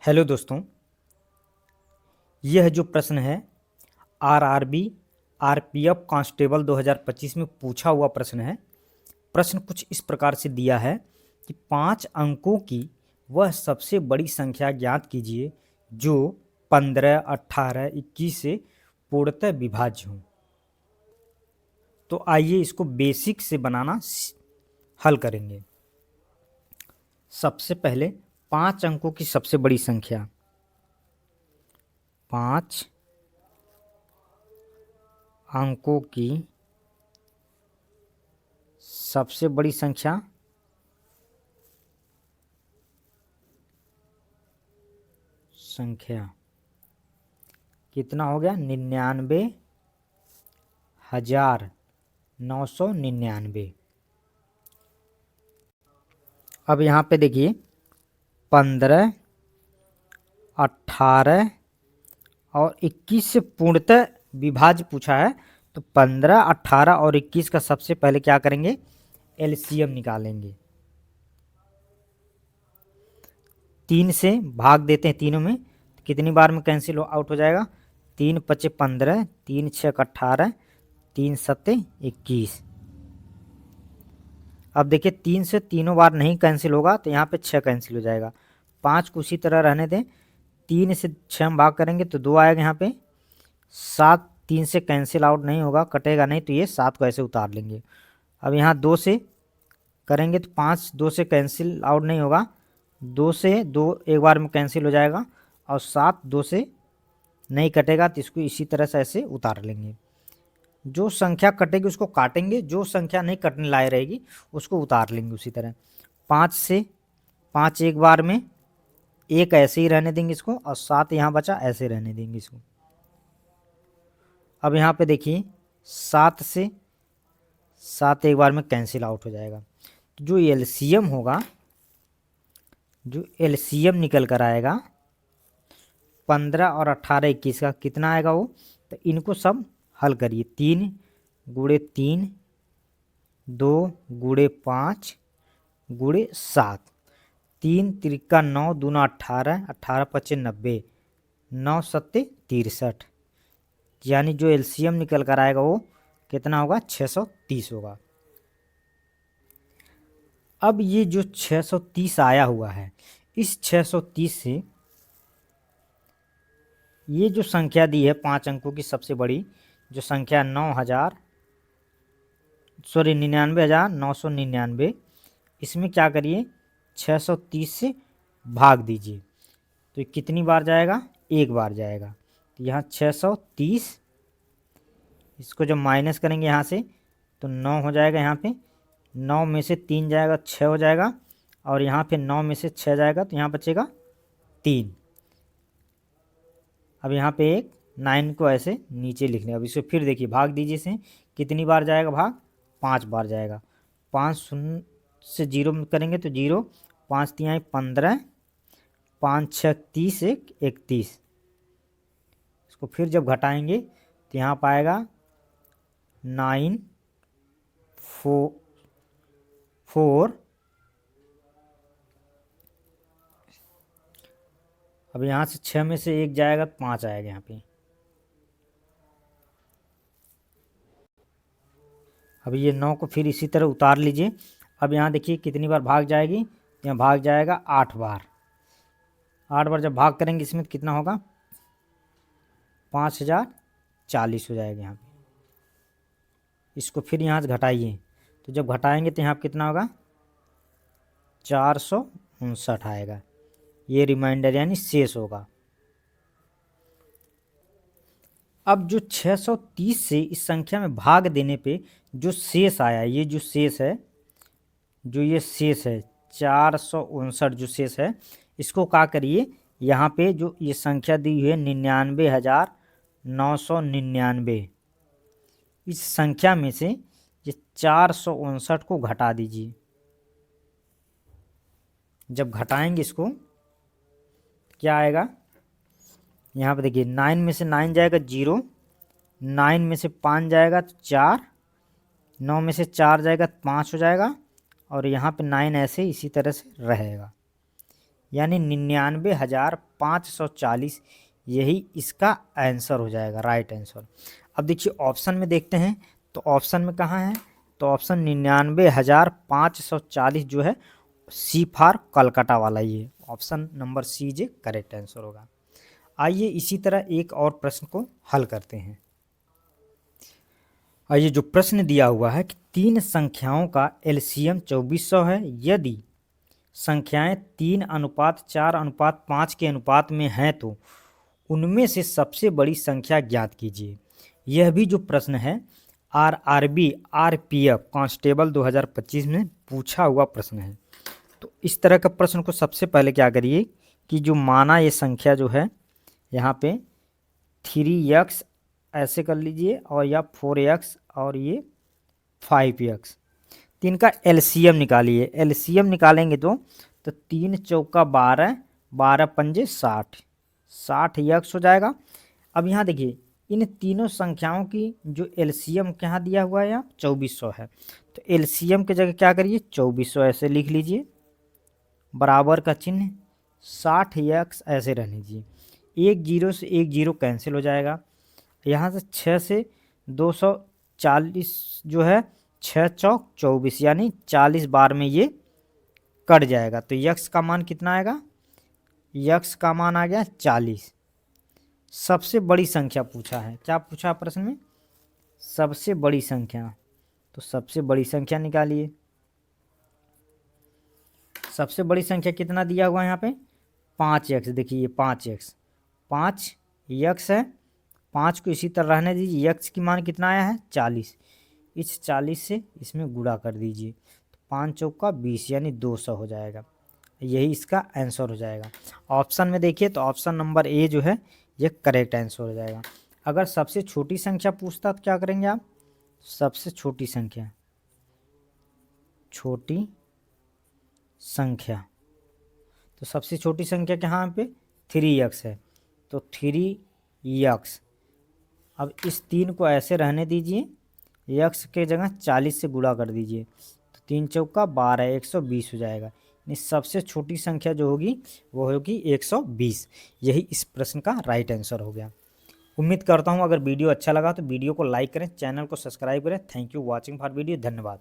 Hello दोस्तों, यह जो प्रश्न है आरआरबी आरपीएफ कांस्टेबल 2025 में पूछा हुआ प्रश्न है। प्रश्न कुछ इस प्रकार से दिया है कि 5 अंकों की वह सबसे बड़ी संख्या ज्ञात कीजिए जो 15, 18, 21 से पूर्णतः विभाज्य हो। तो आइए इसको बेसिक से बनाना हल करेंगे। सबसे पहले 5 अंकों की सबसे बड़ी संख्या 5 अंकों की सबसे बड़ी संख्या कितना हो गया? 99,999। अब यहाँ पे देखिए 15, 18 और 21 से पूर्णतः विभाज्य पूछा है। तो 15, 18 और 21 का सबसे पहले क्या करेंगे? एलसीएम निकालेंगे। 3 से भाग देते हैं तीनों में, कितनी बार में कैंसिल आउट हो जाएगा? 3 पचे 15, 3 छक 18, 3 सत्ते 21। अब देखिए 3 से तीनों बार नहीं कैंसिल होगा तो यहाँ पे 6 कैंसिल हो जाएगा। 5 को उसी तरह रहने दें। 3 से 6 हम भाग करेंगे तो 2 आएगा यहाँ पे। 7 3 से कैंसिल आउट नहीं होगा, कटेगा नहीं, तो ये 7 को ऐसे उतार लेंगे। अब यहाँ 2 से करेंगे तो 5 2 से कैंसिल आउट नहीं होगा, 2 से 2 एक बार में कैंसिल हो जाएगा, और 7 2 से नहीं कटेगा तो इसको इसी तरह से ऐसे उतार लेंगे। जो संख्या कटेगी उसको काटेंगे, जो संख्या नहीं कटने लायक रहेगी उसको उतार लेंगे उसी तरह। 5 से 5 एक बार में, एक ऐसे ही रहने देंगे इसको, और 7 यहाँ बचा ऐसे रहने देंगे इसको। अब यहाँ पे देखिए 7 से 7 एक बार में कैंसिल आउट हो जाएगा। तो जो एलसीएम होगा, जो एलसीएम निकल कर आएगा 15 और 18 21 का कितना आएगा वो? तो इनको सब हल करिए। 3 गुणे 3, 2 गुणे 5 गुणे 7, 3 त्रिका 9, दूना 18, 18 पचे 90, 9 सत्ते 63। यानी जो एलसीएम निकल कर आएगा वो कितना होगा? 630 होगा। अब ये जो 630 आया हुआ है, इस 630 से ये जो संख्या दी है 5 अंकों की सबसे बड़ी जो संख्या 99,999, इसमें क्या करिए? 630 से भाग दीजिए। तो कितनी बार जाएगा? एक बार जाएगा। तो यहाँ 630, इसको जब माइनस करेंगे यहाँ से तो 9 हो जाएगा। यहाँ पे 9 में से 3 जाएगा 6 हो जाएगा, और यहाँ पे 9 में से 6 जाएगा तो यहाँ बचेगा 3। अब यहाँ पे एक 9 को ऐसे नीचे लिख लें। अब इसे फिर देखिए, भाग दीजिए से कितनी बार जाएगा भाग? 5 बार जाएगा। 5 शून्य से 0 करेंगे तो 0, 5 3 15, 5 6 30, 1 31। इसको फिर जब घटाएंगे तो यहाँ पाएगा 9 4। अब यहाँ से 6 में से 1 जाएगा तो 5 आएगा यहाँ पे। अब ये 9 को फिर इसी तरह उतार लीजिए। अब यहाँ देखिए कितनी बार भाग जाएगी? यहाँ भाग जाएगा 8 बार। 8 बार जब भाग करेंगे इसमें तो कितना होगा? 5040 हो जाएगा यहाँ पे। इसको फिर यहाँ से घटाइए, तो जब घटाएंगे तो यहाँ पे कितना होगा? 459 आएगा। ये रिमाइंडर यानी शेष होगा। अब जो 630 से इस संख्या में भाग देने पे जो शेष आया, ये जो शेष है, जो ये शेष है 459 जो शेष है, इसको क्या करिए? यहाँ पे जो ये संख्या दी हुई है 99,999, इस संख्या में से ये 459 को घटा दीजिए। जब घटाएंगे इसको क्या आएगा? यहाँ पे देखिए 9 में से 9 जाएगा 0, 9 में से 5 जाएगा तो 4, 9 में से 4 जाएगा तो 5 हो जाएगा, और यहाँ पे 9 ऐसे इसी तरह से रहेगा। यानी 99,540 यही इसका आंसर हो जाएगा, राइट आंसर। अब देखिए ऑप्शन में देखते हैं, तो ऑप्शन में कहाँ है, तो ऑप्शन 99,540 जो है सी फॉर कलकत्ता वाला, ये ऑप्शन नंबर सी जे करेक्ट आंसर होगा। आइए इसी तरह एक और प्रश्न को हल करते हैं। आइए जो प्रश्न दिया हुआ है कि तीन संख्याओं का एलसीएम 2400 है, यदि संख्याएं 3:4:5 के अनुपात में हैं तो उनमें से सबसे बड़ी संख्या ज्ञात कीजिए। यह भी जो प्रश्न है आरआरबी आरपीएफ कांस्टेबल 2025 में पूछा हुआ प्रश्न है। तो इस तरह का प्रश्न को सबसे पहले क्या करिए कि जो माना ये संख्या जो है यहाँ पे 3x ऐसे कर लीजिए, और या 4x और ये 5x, तीन का एलसीएम निकालिए। एलसीएम निकालेंगे तो 3 चौका 12, 12 पंजे 60, 60x हो जाएगा। अब यहाँ देखिए इन तीनों संख्याओं की जो एलसीएम यहाँ दिया हुआ है यहाँ 2400 है, तो एलसीएम की जगह क्या करिए 2400 ऐसे लिख लीजिए, बराबर का चिन्ह 60x ऐसे रहने दीजिए। एक जीरो से एक जीरो कैंसिल हो जाएगा, यहाँ से 6 से 240 जो है 6 चौक 24, यानी 40 बार में ये कट जाएगा। तो यक्स का मान कितना आएगा, यक्स का मान आ गया 40। सबसे बड़ी संख्या पूछा है, क्या पूछा प्रश्न में, सबसे बड़ी संख्या। तो सबसे बड़ी संख्या निकालिए। सबसे बड़ी संख्या कितना दिया हुआ है यहाँ पे 5x, देखिए ये 5x, 5x है, 5 को इसी तरह रहने दीजिए। x की मान कितना आया है 40, इस 40 से इसमें गुणा कर दीजिए, तो 5 चौका 20 यानी 200 हो जाएगा, यही इसका आंसर हो जाएगा। ऑप्शन में देखिए तो ऑप्शन नंबर ए जो है ये करेक्ट आंसर हो जाएगा। अगर सबसे छोटी संख्या पूछता तो क्या करेंगे आप, सबसे छोटी संख्या, छोटी संख्या, तो सबसे छोटी संख्या यहाँ पे 3x है, तो 3x। अब इस 3 को ऐसे रहने दीजिए, x के जगह 40 से गुणा कर दीजिए, तो 3 चौका 12, 120 हो जाएगा। सबसे छोटी संख्या जो होगी वो होगी 120, यही इस प्रश्न का राइट आंसर हो गया। उम्मीद करता हूँ अगर वीडियो अच्छा लगा तो वीडियो को लाइक करें, चैनल को सब्सक्राइब करें। Thank you watching for video, धन्यवाद।